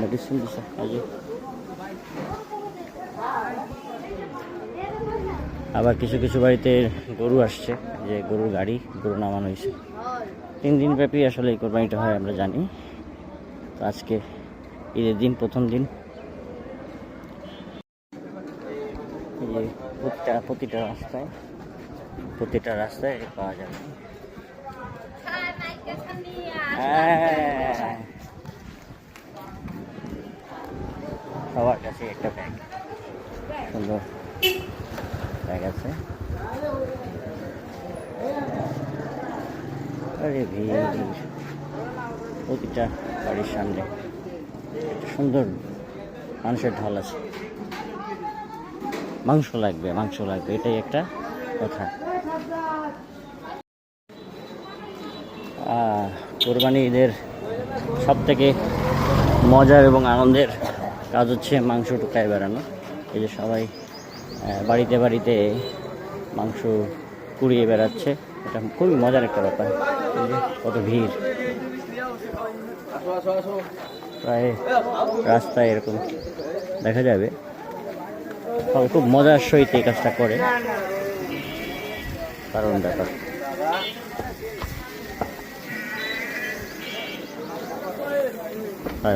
Medicine দিছে আবার কিছু কিছু বাড়িতে গরু আসছে, যে গরুর গাড়ি, গরু নামানো হয়েছে। 3 দিন ব্যাপী আসলে এই কোরবানিটা হয় আমরা জানি। তো আজকে ঈদের দিন, প্রথম দিন। এই যে প্রতিটা রাস্তায় পাওয়া যাবে। সবার কাছে একটা ব্যাগ, সুন্দর ব্যাগ আছে। আরে ভিড়, প্রতিটা বাড়ির সামনে একটা সুন্দর মানুষের ঢল আছে। মাংস লাগবে, এটাই একটা কথা। কোরবানি ঈদের সব থেকে মজার এবং আনন্দের কাজ হচ্ছে মাংস টুকায় বেড়ানো। এই যে সবাই বাড়িতে বাড়িতে মাংস কুড়িয়ে বেড়াচ্ছে, এটা খুবই মজার একটা ব্যাপার। কত ভিড়, প্রায় রাস্তায় এরকম দেখা যাবে। সবাই খুব মজার সহিত এই কাজটা করে, কারণ ব্যাপার।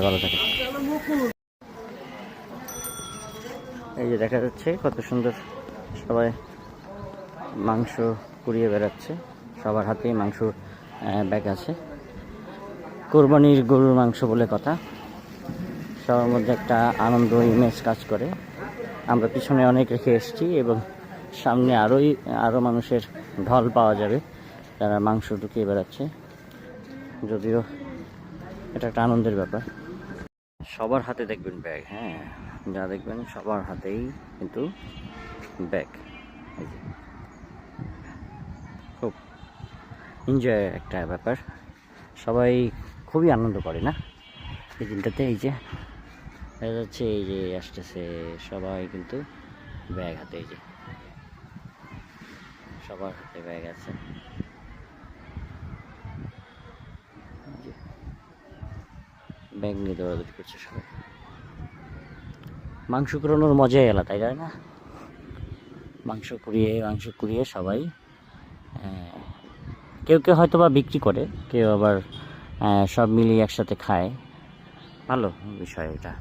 ভালো থাকে। এই যে দেখা যাচ্ছে কত সুন্দর, সবাই মাংস কুড়িয়ে বেড়াচ্ছে, সবার হাতেই মাংস ব্যাগ আছে। কোরবানির গরুর মাংস বলে কথা, সবার মধ্যে একটা আনন্দ ইমেজ কাজ করে। আমরা পিছনে অনেক রেখে এসেছি এবং সামনে আরও মানুষের ঢল পাওয়া যাবে, যারা মাংস ঢুকিয়ে বেড়াচ্ছে। যদিও এটা একটা আনন্দের ব্যাপার। সবার হাতে দেখবেন ব্যাগ, হ্যাঁ, যা দেখবেন সবার হাতেই কিন্তু ব্যাগ। খুব এনজয় একটা ব্যাপার, সবাই খুবই আনন্দ করে না এই দিনটাতে। এই যে দেখা যাচ্ছে, এই যে আসতেছে সবাই কিন্তু ব্যাগ হাতে, এই যে সবার হাতে ব্যাগ আছে। ব্যাগ নিয়ে দৌড়াদৌড়ি করছে সবাই। মাংস কুড়ানোর মজাই আলাদা, তাই না? মাংস কুড়িয়ে সবাই, কেউ কেউ হয়তো বা বিক্রি করে, কেউ আবার সব মিলিয়ে একসাথে খায়। ভালো বিষয় এটা।